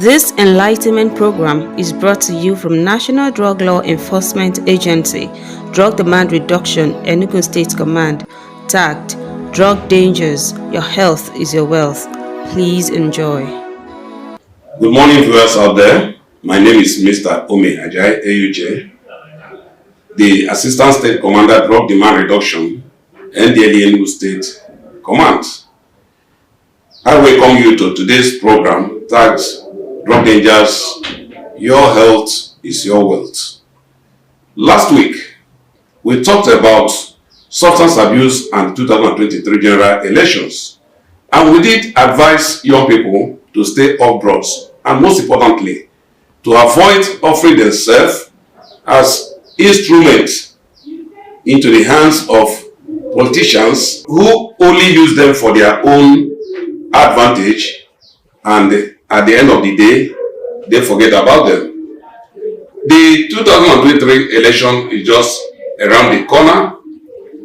This enlightenment program is brought to you from National Drug Law Enforcement Agency, Drug Demand Reduction, Enugu State Command.Tagged, Drug Dangers, Your Health is Your Wealth. Please enjoy. Good morning, viewers out there. My name is Mr. Ome Ajay, AUJ, the Assistant State Commander, Drug Demand Reduction, NDLE Enugu State Command. I welcome you to today's program tagged Drug Dangers, Your Health is Your Wealth. Last week, we talked about substance abuse and 2023 general elections, and we did advise young people to stay off drugs, and most importantly, to avoid offering themselves as instruments into the hands of politicians who only use them for their own advantage, and at the end of the day, they forget about them. The 2023 election is just around the corner,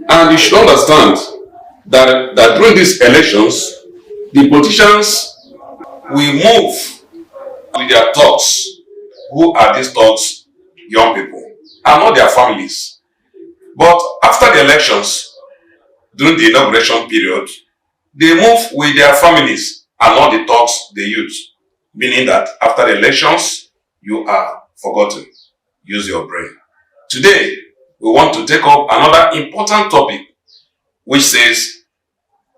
and you should understand that during these elections, the politicians will move with their thoughts. Who are these thoughts? Young people, and not their families. But after the elections, during the inauguration period, they move with their families and not the thoughts they use. Meaning that after the elections, you are forgotten. Use your brain. Today, we want to take up another important topic, which says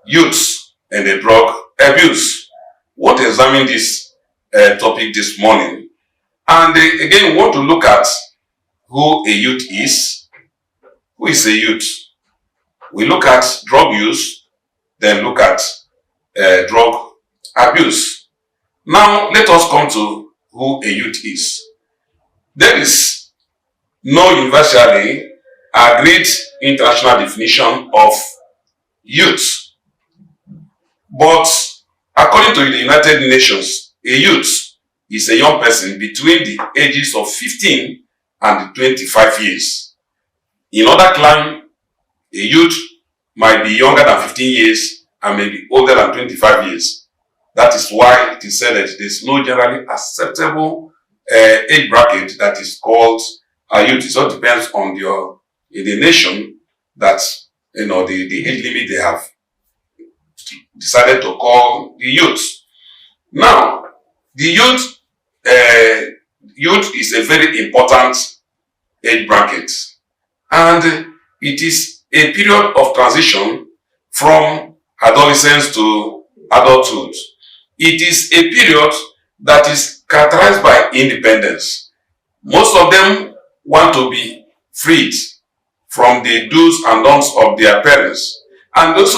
youths and the drug abuse. We want to examine this topic this morning. And again, we want to look at who a youth is. Who is a youth? We look at drug use, then look at drug abuse. Now, let us come to who a youth is. There is no universally agreed international definition of youth. But according to the United Nations, a youth is a young person between the ages of 15 and 25 years. In other claim, a youth might be younger than 15 years and may be older than 25 years. That is why it is said that there is no generally acceptable age bracket that is called a youth. It all depends on the nation that the age limit they have decided to call the youth. Now, the youth is a very important age bracket, and it is a period of transition from adolescence to adulthood. It is a period that is characterized by independence. Most of them want to be freed from the do's and don'ts of their parents. And it's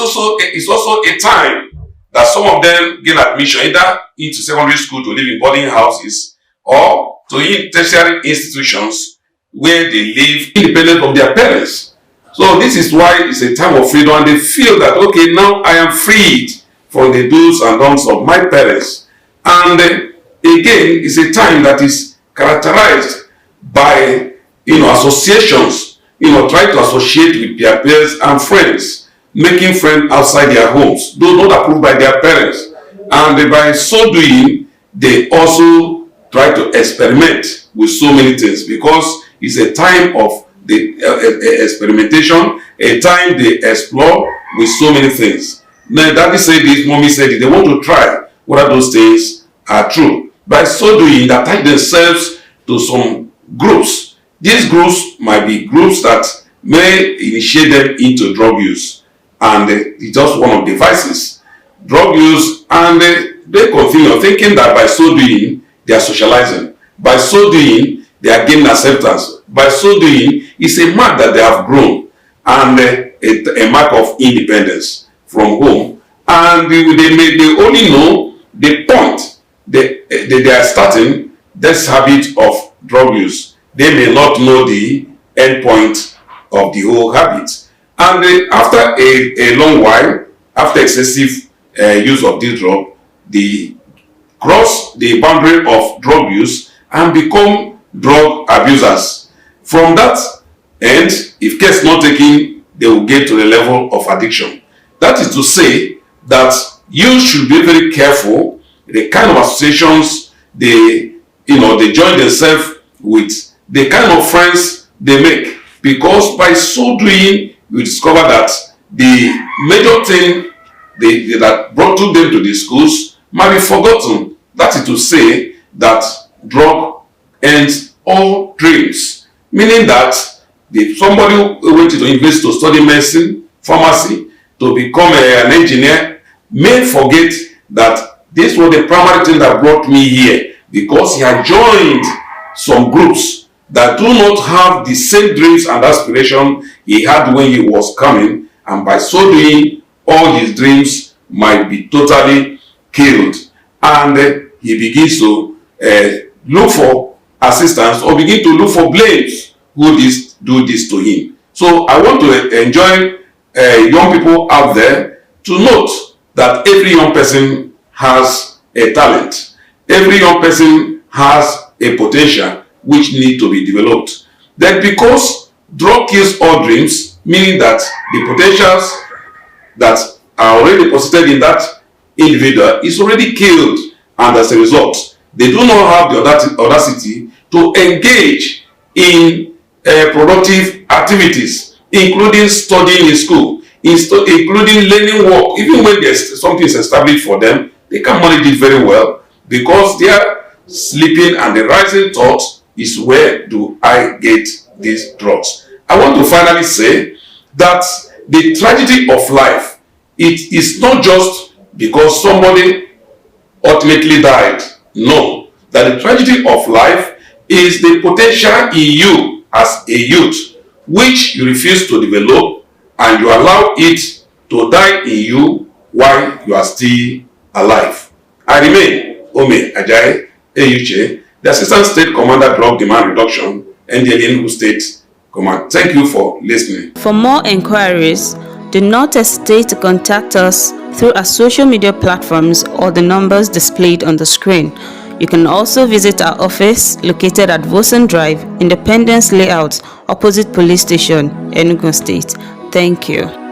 also a time that some of them gain admission either into secondary school to live in boarding houses or to tertiary institutions where they live independent of their parents. So this is why it's a time of freedom, and they feel that, okay, now I am freed from the do's and don'ts of my parents. And again, it's a time that is characterized by associations, trying to associate with their peers and friends, making friends outside their homes, though not approved by their parents. And by so doing, they also try to experiment with so many things, because it's a time of the experimentation, a time they explore with so many things. Now, daddy said this, mommy said it. They want to try whether those things are true. By so doing, they attach themselves to some groups. These groups might be groups that may initiate them into drug use. And it's just one of the vices. Drug use, and they continue thinking that by so doing, they are socializing. By so doing, they are gaining acceptance. By so doing, it's a mark that they have grown, and a mark of independence from home. And they only know the point they are starting this habit of drug use. They may not know the end point of the whole habit. And after a long while, after excessive use of this drug, they cross the boundary of drug use and become drug abusers. From that end, if care is not taken, they will get to the level of addiction. That is to say that you should be very careful the kind of associations they join themselves with the kind of friends they make, because by so doing you discover that the major thing that brought them to the schools might be forgotten. That is to say that drug ends all dreams, meaning that somebody who went to university to study medicine, pharmacy, to become an engineer may forget that this was the primary thing that brought me here, because he had joined some groups that do not have the same dreams and aspiration he had when he was coming, and by so doing all his dreams might be totally killed, and he begins to look for assistance or begin to look for blames who do this to him. So I want to enjoin young people out there to note that every young person has a talent. Every young person has a potential which need to be developed. Then because drug kills all dreams, meaning that the potentials that are already deposited in that individual is already killed, and as a result, they do not have the audacity to engage in productive activities, including studying in school, including learning work. Even when there's something is established for them, they can manage it very well, because they are sleeping and the rising thought is, where do I get these drugs? I want to finally say that the tragedy of life, it is not just because somebody ultimately died. No, that the tragedy of life is the potential in you as a youth, which you refuse to develop, and you allow it to die in you while you are still alive. I remain Ome Ajayi Eyuche, the Assistant State Commander, Drug Demand Reduction, Enugu State Command. Thank you for listening. For more inquiries, do not hesitate to contact us through our social media platforms or the numbers displayed on the screen. You can also visit our office located at Vosen Drive, Independence Layout, opposite Police Station, Enugu State. Thank you.